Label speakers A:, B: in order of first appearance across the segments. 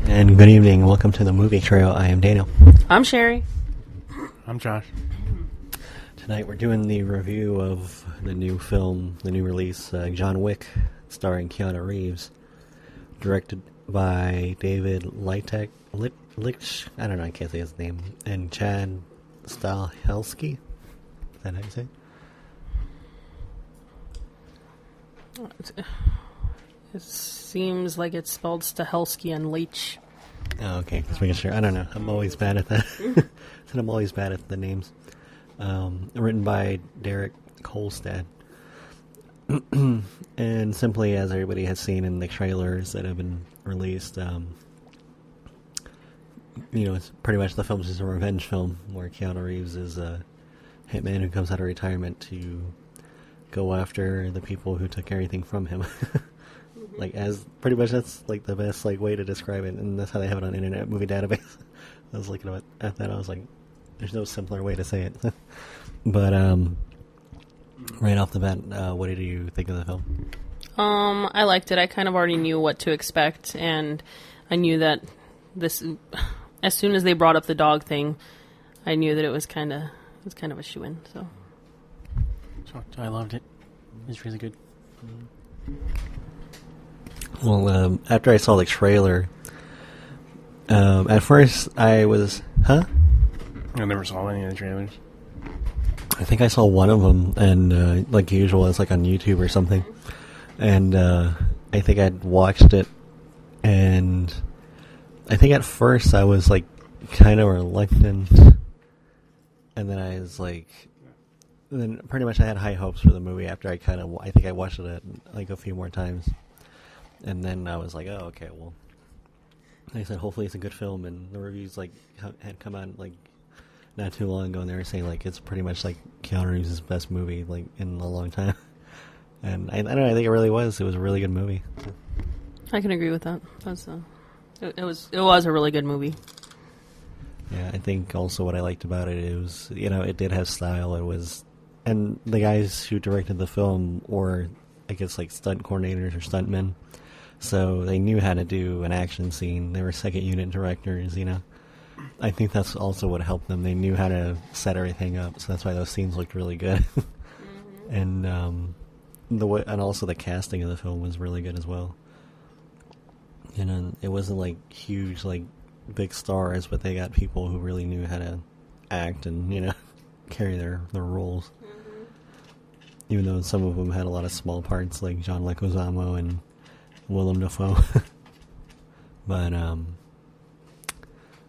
A: And good evening. Welcome to the Movie Trail. I am Daniel.
B: I'm Sherry.
C: I'm Josh.
A: Tonight we're doing the review of the new film, the new release, John Wick, starring Keanu Reeves, directed by David Leitch, I don't know, I can't say his name, and Chad Stahelski. Is that how you say it?
B: It seems like it's spelled Stahelski and Leitch.
A: Oh, okay. Just making sure. I don't know. I'm always bad at that. I'm always bad at the names. Written by Derek Kolstad. And simply, as everybody has seen in the trailers that have been released, it's pretty much the film's just a revenge film where Keanu Reeves is a hitman who comes out of retirement to go after the people who took everything from him. Like, as pretty much that's like the best way to describe it, and that's how they have it on Internet Movie Database. I was looking at that, I was like, there's no simpler way to say it. But right off the bat, what did you think of the film?
B: I liked it. I kind of already knew what to expect, and I knew that this, as soon as they brought up the dog thing, I knew that it was kind of a shoo-in. So
C: I loved it. It was really good.
A: Well, after I saw the trailer, at first I was, I
C: never saw any of the trailers.
A: I think I saw one of them, and like usual, it's like on YouTube or something. And I think I'd watched it, and I think at first I was like kind of reluctant, and then I was like, then pretty much I had high hopes for the movie after I think I watched it like a few more times. And then I was like, oh, okay, well, like I said, hopefully it's a good film, and the reviews had come out not too long ago, and they were saying it's pretty much like Keanu Reeves' best movie in a long time. And I don't know, I think it really was. It was a really good movie.
B: I can agree with that. It was a really good movie.
A: Yeah, I think also what I liked about it was, it did have style. It was, and the guys who directed the film were, I guess, stunt coordinators or stuntmen. So they knew how to do an action scene. They were second unit directors, I think that's also what helped them. They knew how to set everything up, so that's why those scenes looked really good. And and also the casting of the film was really good as well. It wasn't huge, big stars, but they got people who really knew how to act and carry their roles. Even though some of them had a lot of small parts, like John Leguizamo and Willem Dafoe. But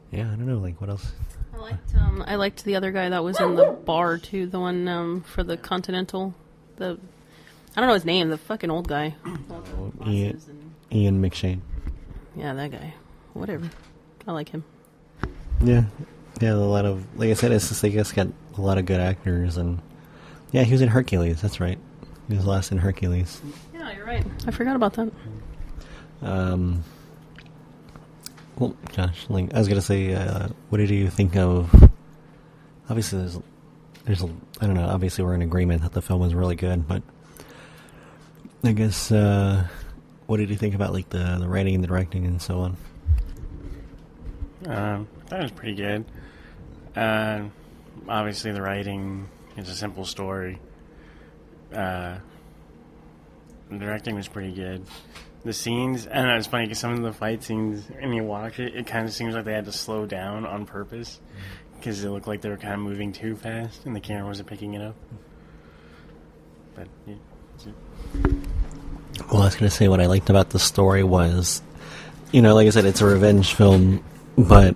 A: yeah, I don't know. What else?
B: I liked the other guy that was in the bar too. The one for the Continental. I don't know his name. The fucking old guy.
A: Ian McShane.
B: Yeah, that guy. Whatever. I like him.
A: Yeah, a lot of, like I said, it's just, I guess, got a lot of good actors, and yeah, he was in Hercules. That's right. He was last in Hercules.
B: Yeah, you're right. I forgot about that.
A: Well, Josh, I was gonna say, what did you think of? Obviously, there's I don't know. Obviously, we're in agreement that the film was really good, but I guess, what did you think about the writing and the directing and so on?
C: That was pretty good. Obviously, the writing is a simple story. The directing was pretty good. The scenes, I don't know, it's funny because some of the fight scenes, when you watch it, it kind of seems like they had to slow down on purpose because it looked like they were kind of moving too fast and the camera wasn't picking it up. But, yeah.
A: Well, I was going to say what I liked about the story was, like I said, it's a revenge film, but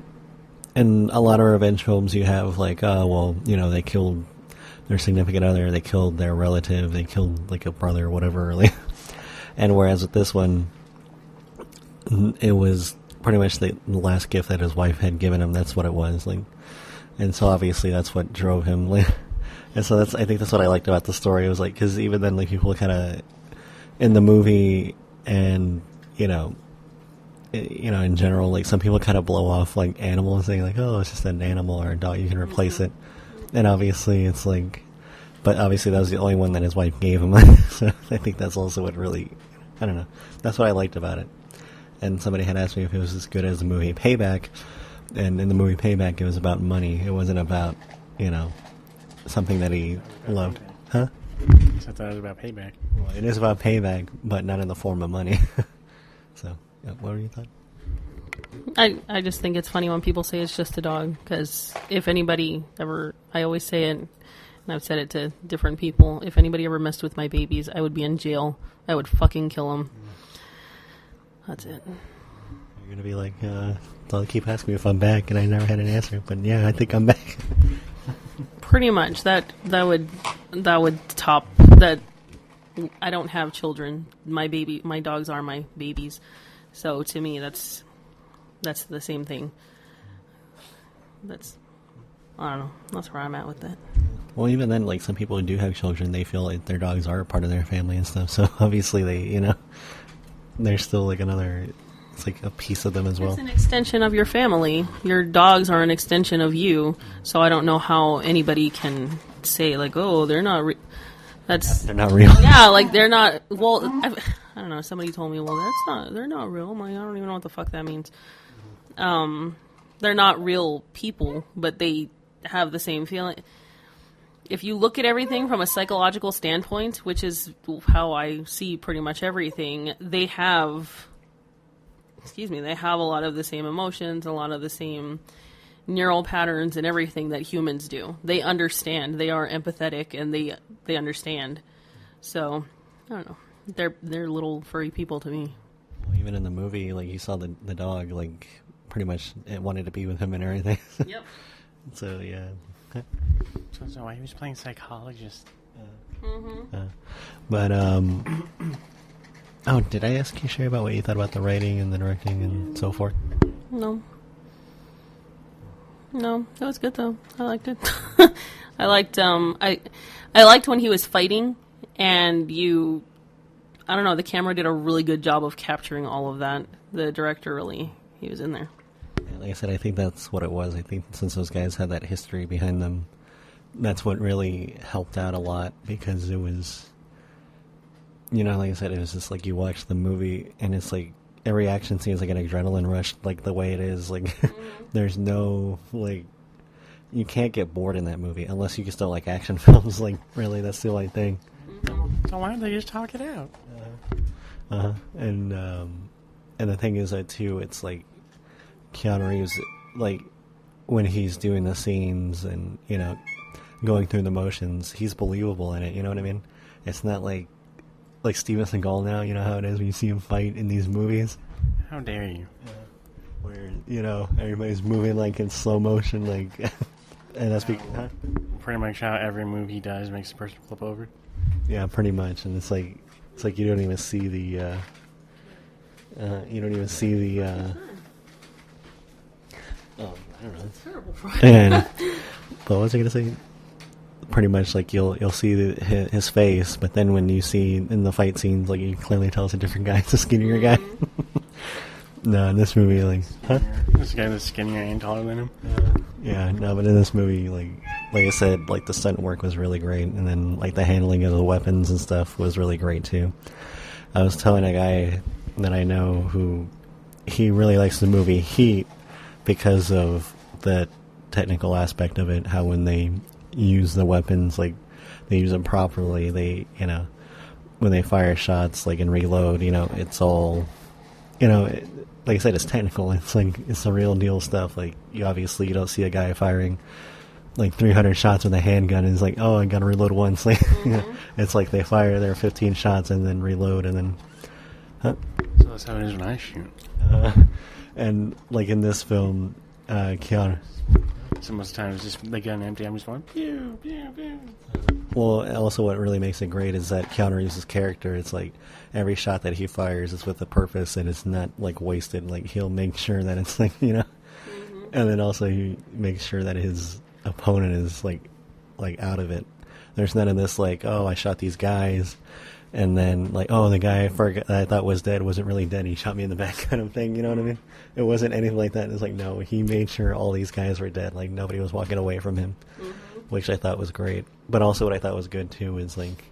A: in a lot of revenge films you have they killed their significant other, they killed their relative, they killed a brother or whatever, and whereas with this one, it was pretty much the last gift that his wife had given him. That's what it was, and so obviously that's what drove him, and so I think that's what I liked about the story. It was because even then, people kind of in the movie, and in general, some people kind of blow off animals, saying oh, it's just an animal or a dog, you can replace it, and obviously it's but obviously that was the only one that his wife gave him. So I think that's also what really, I don't know, that's what I liked about it. and somebody had asked me if it was as good as the movie Payback, and in the movie Payback it was about money. It wasn't about, something that he loved. Huh?
C: I thought it was about Payback.
A: Well, it is about payback, but not in the form of money. So, yeah, what were you thought?
B: I just think it's funny when people say it's just a dog, because if anybody ever, I always say it, and I've said it to different people, if anybody ever messed with my babies, I would be in jail. I would fucking kill them. That's it.
A: You're going to be like, they'll keep asking me if I'm back, and I never had an answer, but yeah, I think I'm back.
B: Pretty much. That would top that. I don't have children. My dogs are my babies. So to me, that's the same thing. I don't know. That's where I'm at with that.
A: Well, even then, like, some people who do have children, they feel like their dogs are a part of their family and stuff. So obviously they, they're still like it's like a piece of them as well.
B: It's an extension of your family. Your dogs are an extension of you. So I don't know how anybody can say like, oh, they're not
A: they're not real.
B: Yeah, like they're not. Well, I don't know. Somebody told me, well, they're not real. I'm like, I don't even know what the fuck that means. They're not real people, but they have the same feeling. If you look at everything from a psychological standpoint, which is how I see pretty much everything, they have a lot of the same emotions, a lot of the same neural patterns and everything that humans do. They understand. They are empathetic, and they understand. So, I don't know. They're little furry people to me.
A: Well, even in the movie, like, you saw the dog, like, pretty much it wanted to be with him and everything.
B: Yep.
A: So, yeah.
C: So he was playing psychologist.
A: But, oh, did I ask you, Sherry, about what you thought about the writing and the directing and so forth?
B: No, it was good though. I liked it. I liked when he was fighting, and I don't know, the camera did a really good job of capturing all of that. The director he was in there.
A: Yeah, like I said, I think that's what it was. I think since those guys had that history behind them, that's what really helped out a lot, because it was, like I said, it was just like you watch the movie and it's like every action scene is like an adrenaline rush, like the way it is. Like, there's no, like, you can't get bored in that movie unless you just don't like action films. Like, really, that's the only thing.
C: So why don't they just talk it out?
A: And the thing is that too, it's like Keanu Reeves, like, when he's doing the scenes and going through the motions, he's believable in it. You know what I mean? It's not like Steven Seagal now. You know how it is when you see him fight in these movies.
C: How dare you?
A: Where everybody's moving like in slow motion, like, and that's
C: pretty much how every move he does makes the person flip over.
A: Yeah, pretty much, and it's like you don't even see the oh, I don't know.
B: It's terrible.
A: And but what was I gonna say? Pretty much, like, you'll see his face, but then when you see in the fight scenes, like, you can clearly tell it's a different guy. It's a skinnier guy. No, in this movie, like, huh?
C: This guy that's skinnier and taller than him.
A: Yeah, no, but in this movie, like I said, like, the stunt work was really great, and then, like, the handling of the weapons and stuff was really great too. I was telling a guy that I know who he really likes the movie Heat because of the technical aspect of it. How when they use the weapons, like, they use them properly. They, when they fire shots, like, and reload, it's all, like I said, it's technical. It's like, it's the real deal stuff. Like, you don't see a guy firing like 300 shots with a handgun and it's like, oh, I gotta reload once. Like, it's like they fire their 15 shots and then reload and then,
C: So that's how it is when I shoot.
A: And like in this film, Keanu.
C: So most times, just the gun empty, I'm just going pew pew pew.
A: Well, also what really makes it great is that Keanu Reeves' character, it's like every shot that he fires is with a purpose and it's not like wasted. Like, he'll make sure that it's like, and then also he makes sure that his opponent is like out of it. There's none of this like, oh, I shot these guys and then like, oh, the guy I thought was dead wasn't really dead, he shot me in the back kind of thing. You know what I mean? It wasn't anything like that. It's like, no, he made sure all these guys were dead. Like, nobody was walking away from him, which I thought was great. But also what I thought was good too is, like,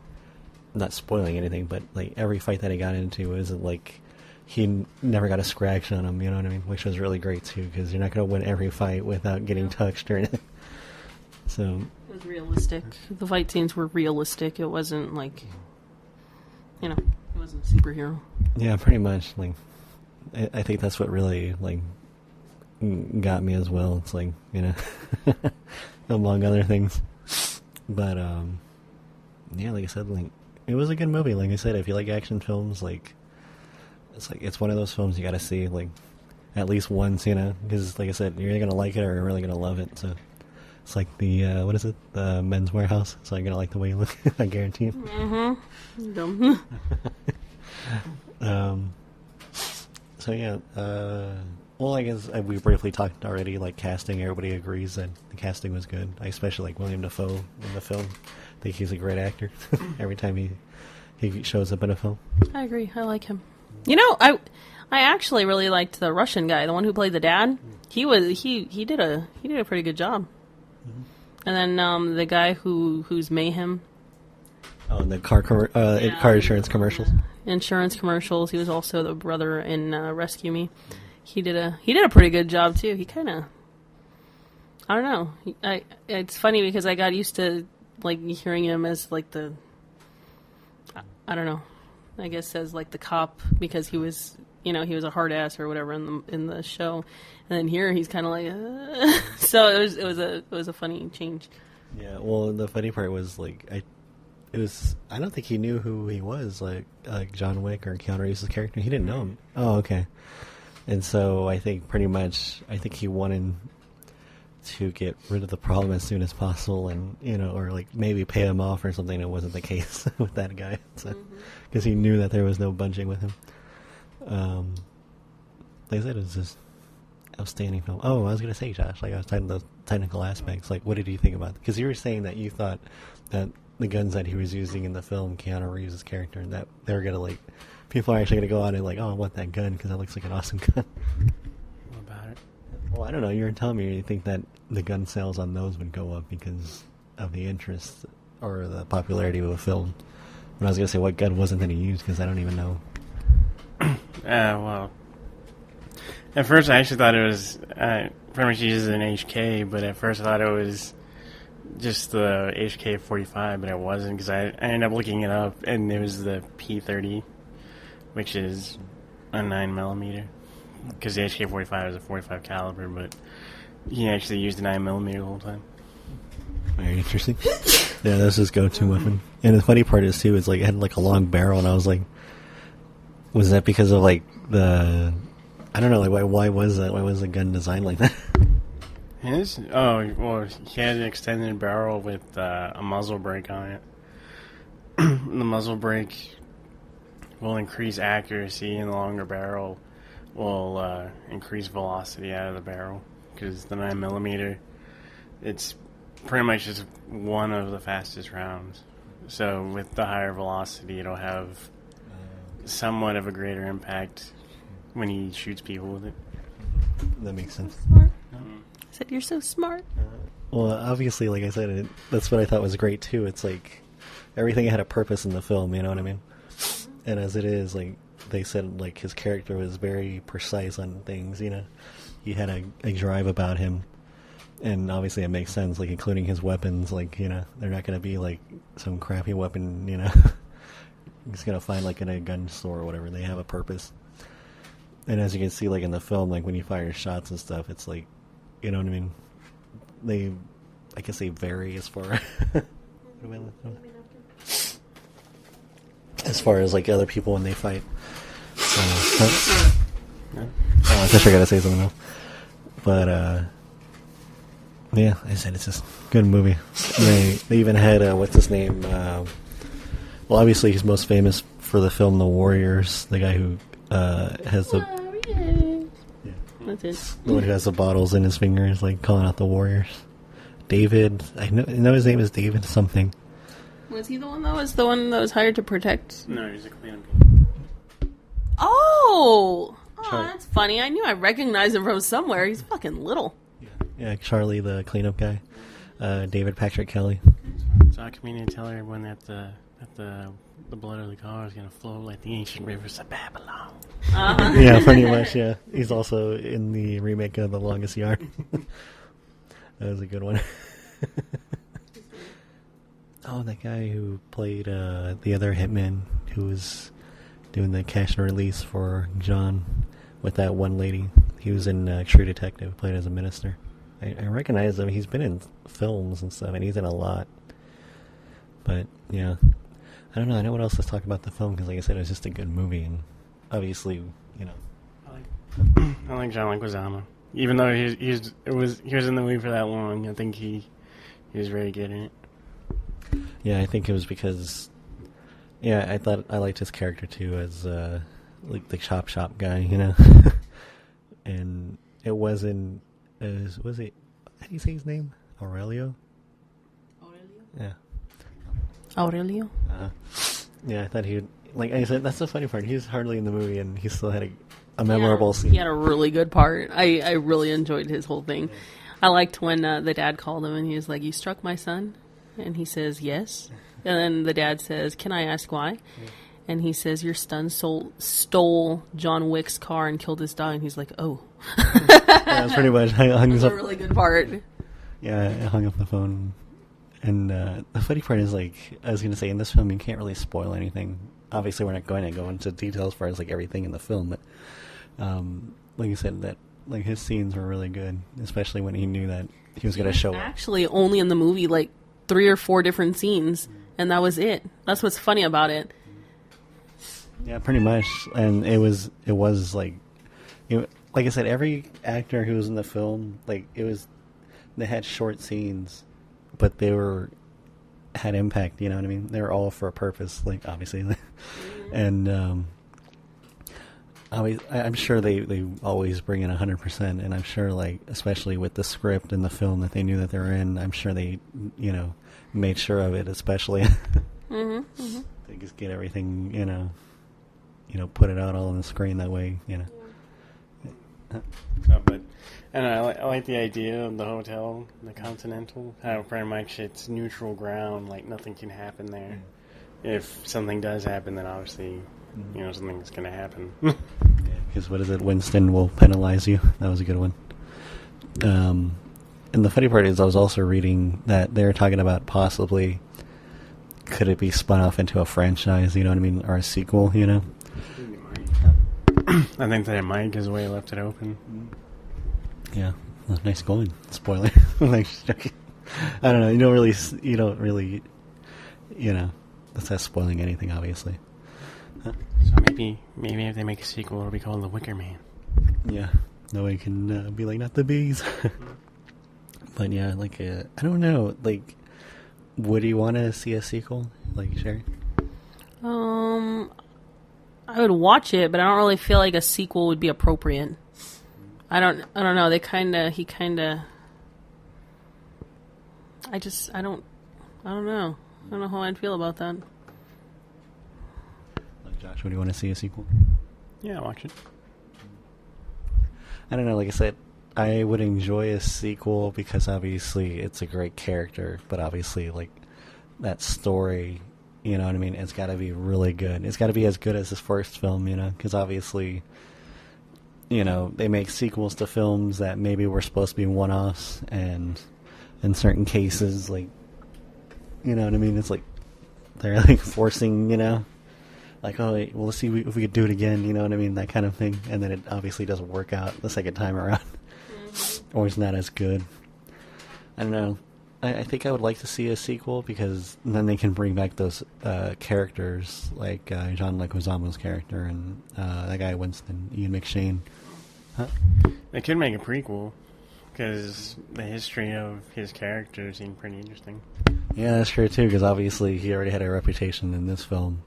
A: not spoiling anything, but like every fight that he got into isn't like he never got a scratch on him, you know what I mean? Which was really great, too, because you're not going to win every fight without getting touched or anything. So...
B: It was realistic. The fight scenes were realistic. It wasn't like, it wasn't superhero.
A: Yeah, pretty much. Like, I think that's what really, like, got me as well. It's like, among other things. But, yeah, like I said, like, it was a good movie. Like I said, if you like action films, like, it's one of those films you gotta see, like, at least once, because, like I said, you're either gonna like it or you're really gonna love it, so... It's like the, what is it? The Men's Warehouse. So I'm going to like the way you look. I guarantee it.
B: Mm-hmm. Dumb.
A: So, yeah. Well, I guess we briefly talked already, like, casting. Everybody agrees that the casting was good. I especially like Willem Dafoe in the film. I think he's a great actor. Every time he shows up in a film.
B: I agree. I like him. I actually really liked the Russian guy, the one who played the dad. He did a pretty good job. Mm-hmm. And then the guy who's Mayhem.
A: Oh, the car insurance commercials.
B: Insurance commercials. He was also the brother in Rescue Me. He did a pretty good job too. He kind of, I don't know. It's funny because I got used to like hearing him as like the, I don't know. I guess as like the cop because he was he was a hard ass or whatever in the show. And then here he's kind of like, so it was a funny change.
A: Yeah, well, the funny part was like I don't think he knew who he was, like John Wick or Keanu Reeves' character. He didn't know him. Oh, okay. And so I think he wanted to get rid of the problem as soon as possible, and or like maybe pay him off or something. It wasn't the case with that guy, because he knew that there was no bunching with him. Like I said, it was just outstanding film. Oh, I was going to say, Josh, like I was talking about the technical aspects. Like, what did you think about it? Because you were saying that you thought that the guns that he was using in the film, Keanu Reeves' character, and that they were going to, like, people are actually going to go out and, like, oh, I want that gun because that looks like an awesome gun.
C: What about it?
A: Well, I don't know. You were telling me you think that the gun sales on those would go up because of the interest or the popularity of the film. But I was going to say, what gun wasn't that he used? Because I don't even know.
C: Well, at first I actually thought it was pretty much used as an HK, but at first I thought it was just the HK-45, but it wasn't, because I ended up looking it up, and it was the P-30, which is a 9mm, because the HK-45 is a 45 caliber, but he actually used a 9mm the whole time.
A: Very interesting. Yeah, that's his go-to weapon. And the funny part is, too, is like it had like a long barrel, and I was like, was that because of like the... I don't know, like why was that? Why was the gun designed like that?
C: His? Oh, well, he had an extended barrel with a muzzle brake on it. The muzzle brake will increase accuracy, and the longer barrel will increase velocity out of the barrel. Because the 9mm, it's pretty much just one of the fastest rounds. So with the higher velocity, it'll have somewhat of a greater impact when he shoots people with it.
A: That makes sense.
B: Smart. I said, you're so smart.
A: Well, obviously, like I said, that's what I thought was great, too. It's like everything had a purpose in the film, you know what I mean? And as it is, like they said, like his character was very precise on things, He had a drive about him. And obviously it makes sense, like including his weapons, like, they're not going to be like some crappy weapon, He's going to find like in a gun store or whatever. They have a purpose. And as you can see, like in the film, like when you fire shots and stuff, it's like, you know what I mean? I guess they vary as far as like other people when they fight. I guess I gotta say something else. But yeah, I said it's just a good movie. They even had what's his name? Well, obviously he's most famous for the film The Warriors. The guy who has the
B: That's it.
A: The one who has the bottles in his fingers, like calling out the Warriors. David, I know his name is David something.
B: Was he the one that was hired to protect?
C: No, he's a cleanup.
B: Oh, that's funny. I knew I recognized him from somewhere. He's fucking little.
A: Yeah, Charlie, the cleanup guy. David Patrick Kelly.
C: So how come you didn't tell everyone that the that the blood of the car is gonna flow like the ancient rivers of Babylon.
A: Yeah, pretty much. Yeah, he's also in the remake of The Longest Yard. That was a good one. Oh, that guy who played the other hitman who was doing the cash and release for John with that one lady. He was in True Detective, played as a minister. I recognize him. He's been in films and stuff, and he's in a lot. But, yeah. I don't know. I know what else to talk about the film, because like I said, it was just a good movie, and obviously, you know.
C: I like John Leguizamo. Even though he was in the movie for that long, I think he was very good in it.
A: Yeah, I think it was because, yeah, I thought I liked his character too as like the chop shop guy, you know. And it wasn't as was it? How do you say his name? Aurelio. Yeah.
B: Aurelio.
A: Yeah, I thought he would. Like I said, that's the funny part. He was hardly in the movie, and he still had a memorable scene.
B: He had a really good part. I really enjoyed his whole thing. Yeah. I liked when the dad called him, and he was like, "You struck my son?" And he says, "Yes." And then the dad says, "Can I ask why?" Yeah. And he says, "Your son stole John Wick's car and killed his dog." And he's like, "Oh."
A: Yeah, that's pretty much. That's
B: a really good part.
A: Yeah, I hung up the phone. And the funny part is, like, I was going to say, in this film, you can't really spoil anything. Obviously, we're not going to go into details as far as, like, everything in the film. But, like you said, that, like, his scenes were really good, especially when he knew that he was going to show up.
B: Actually, only in the movie, like, 3 or 4 different scenes, and that was it. That's what's funny about it.
A: Yeah, pretty much. And it was like I said, every actor who was in the film, like, they had short scenes, but they had impact, you know what I mean? They were all for a purpose, like, obviously. And I'm sure they always bring in 100%, and I'm sure, like, especially with the script and the film that they knew that they were in, I'm sure they, you know, made sure of it, especially. They just get everything, you know, put it out all on the screen that way, you know.
C: And I like the idea of the hotel, the Continental, how pretty much it's neutral ground, like nothing can happen there. If something does happen, then obviously, you know, something's going to happen. Yeah,
A: because what is it? Winston will penalize you. That was a good one. And the funny part is I was also reading that they were talking about possibly could it be spun off into a franchise, you know what I mean, or a sequel, you know?
C: I think that might because the way he left it open.
A: Yeah, well, nice going. Spoiler. I don't know. You don't really, you know, that's not spoiling anything, obviously.
C: Huh? So maybe if they make a sequel, it'll be called The Wicker Man.
A: Yeah, nobody can be like, not the bees. But yeah, like, I don't know. Like, would you want to see a sequel, like, Sherry?
B: I would watch it, but I don't really feel like a sequel would be appropriate. I don't know. I don't know how I'd feel about that.
A: Like, Josh, would you want to see a sequel?
C: Yeah, I'll watch it.
A: I don't know. Like I said, I would enjoy a sequel because obviously it's a great character, but obviously, like, that story, you know what I mean? It's got to be really good. It's got to be as good as his first film, you know? Because obviously, you know, they make sequels to films that maybe were supposed to be one-offs, and in certain cases, like, you know what I mean? It's like they're, like, forcing, you know? Like, oh, well, let's see if we could do it again, you know what I mean? That kind of thing. And then it obviously doesn't work out the second time around. Or it's not as good. I don't know. I think I would like to see a sequel because then they can bring back those characters, like John Leguizamo's character and that guy Winston, Ian McShane. Huh?
C: They could make a prequel because the history of his character seemed pretty interesting.
A: Yeah, that's true too, because obviously he already had a reputation in this film.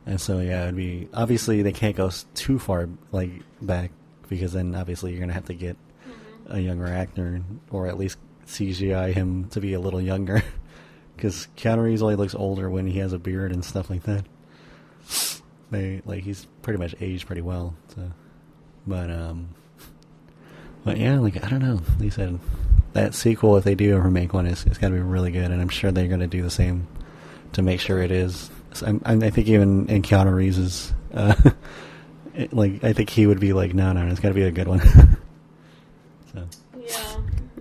A: And so, yeah, it'd be... Obviously, they can't go too far, like, back, because then obviously you're going to have to get a younger actor, or at least CGI him to be a little younger, because Keanu Reeves only looks older when he has a beard and stuff like that. He's pretty much aged pretty well. So, but yeah, like, I don't know. They said that sequel, if they do ever make one, it's got to be really good, and I'm sure they're going to do the same to make sure it is. So I think even in Keanu Reeves' I think he would be like, no, it's got to be a good one. So.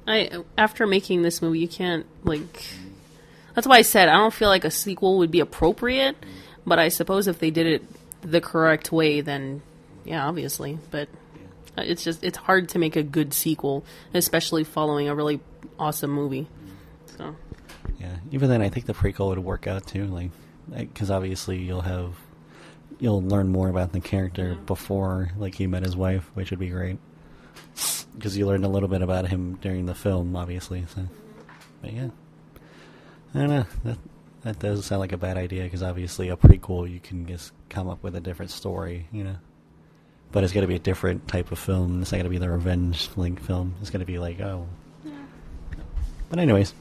B: Yeah. After making this movie, you can't, that's why I said I don't feel like a sequel would be appropriate, but I suppose if they did it the correct way, then, yeah, obviously. But it's hard to make a good sequel, especially following a really awesome movie. So.
A: Yeah, even then, I think the prequel would work out, too, because obviously you'll learn more about the character before, he met his wife, which would be great. Because you learned a little bit about him during the film, obviously. So, but yeah, I don't know. That doesn't sound like a bad idea. Because obviously, a prequel you can just come up with a different story, But it's got to be a different type of film. It's not going to be the revenge film. It's going to be oh. Yeah. But anyways,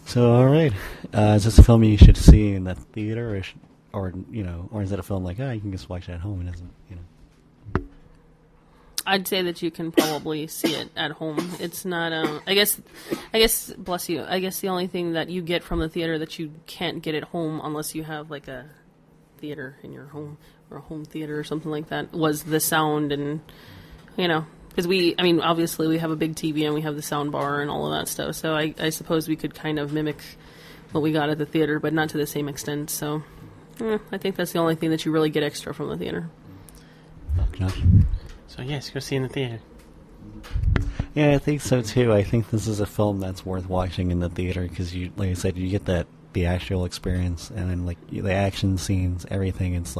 A: so all right, is this a film you should see in the theater, or is it a film you can just watch it at home and doesn't
B: I'd say that you can probably see it at home. It's not. I guess. Bless you. I guess the only thing that you get from the theater that you can't get at home, unless you have a theater in your home or a home theater or something like that, was the sound and because obviously we have a big TV and we have the sound bar and all of that stuff. So I suppose we could kind of mimic what we got at the theater, but not to the same extent. So I think that's the only thing that you really get extra from the theater.
A: Okay.
C: So yes, go see in the theater.
A: Yeah, I think so too. I think this is a film that's worth watching in the theater because like I said, you get that theatrical experience, and then the action scenes, everything. It's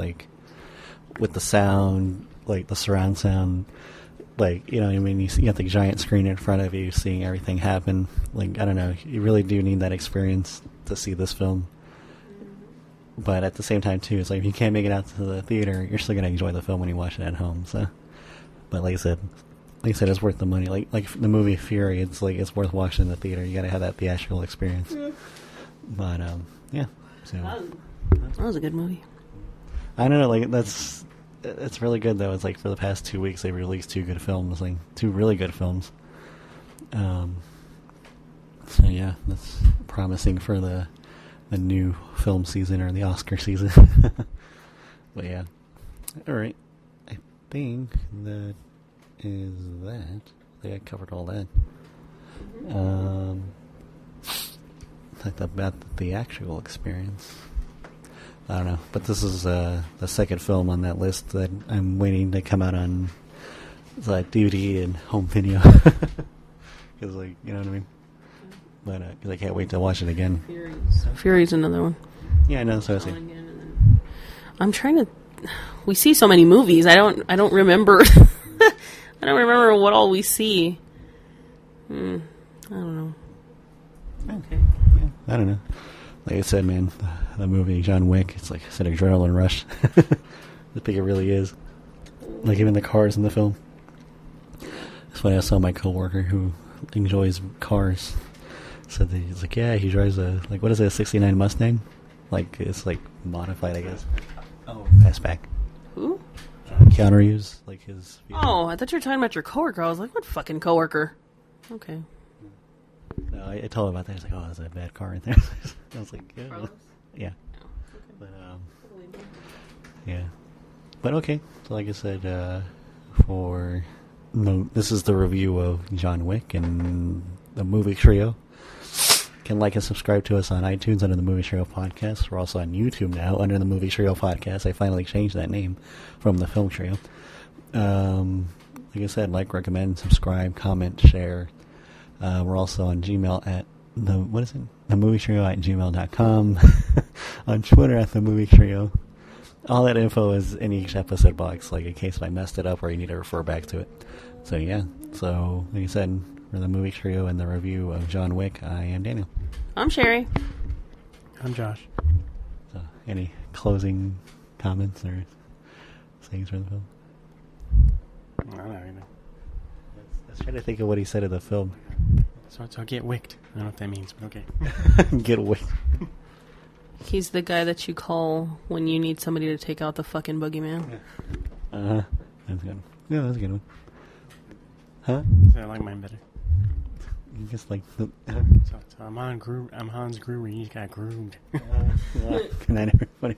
A: with the sound, the surround sound, you got the giant screen in front of you, seeing everything happen. I don't know, you really do need that experience to see this film. But at the same time too, it's if you can't make it out to the theater, you're still gonna enjoy the film when you watch it at home. So. But like I said, it's worth the money. Like the movie Fury, it's worth watching in the theater. You got to have that theatrical experience. Yeah. But yeah. So
B: that was a good movie.
A: I don't know. It's really good though. It's for the past 2 weeks they've released two really good films. So yeah, that's promising for the new film season or the Oscar season. But yeah, all right. I think that is that. I think I covered all that. About the theatrical experience. I don't know, but this is the second film on that list that I'm waiting to come out on DVD and home video. Because, you know what I mean? But because I can't wait to watch it again.
B: Fury's another one.
A: Yeah, I know. So I see.
B: I'm trying to. We see so many movies. I don't remember. I don't remember what all we see. I don't know.
A: Okay. Yeah, I don't know. Like I said, man, the movie John Wick. It's it's an adrenaline rush. I think it really is. Even the cars in the film. That's why I saw my coworker who enjoys cars. Said that he's he drives a what is it, a '69 Mustang? It's modified, I guess. Oh, fastback.
B: Who?
A: Keanu Reeves, his.
B: Oh, I thought you were talking about your coworker. I was like, what fucking coworker? Okay.
A: No, I told him about that. He's like, oh, that's a bad car right there. I was like, yeah.
B: Carlos?
A: Yeah. But, yeah. But okay. So like I said, this is the review of John Wick and the movie trio. You can like and subscribe to us on iTunes under the Movie Trio Podcast. We're also on YouTube now under the Movie Trio Podcast. I finally changed that name from the Film Trio. Like I said, recommend, subscribe, comment, share. We're also on Gmail at themovietrio@gmail.com. On Twitter at the Movie Trio. All that info is in each episode box, in case I messed it up or you need to refer back to it. So yeah. So like I said, for the Movie Trio and the review of John Wick, I am Daniel.
B: I'm Sherry.
C: I'm Josh.
A: So, any closing comments or things for the film?
C: I don't know anything.
A: Let's try to think of what he said in the film.
C: So get wicked. I don't know what that means, but okay.
A: Get wicked.
B: He's the guy that you call when you need somebody to take out the fucking boogeyman.
A: Uh-huh. That's good. Yeah, that's a good one. Huh?
C: So I like mine better.
A: He just like.
C: So I'm Hans Gruber. He's got groomed.
A: Good night, everybody.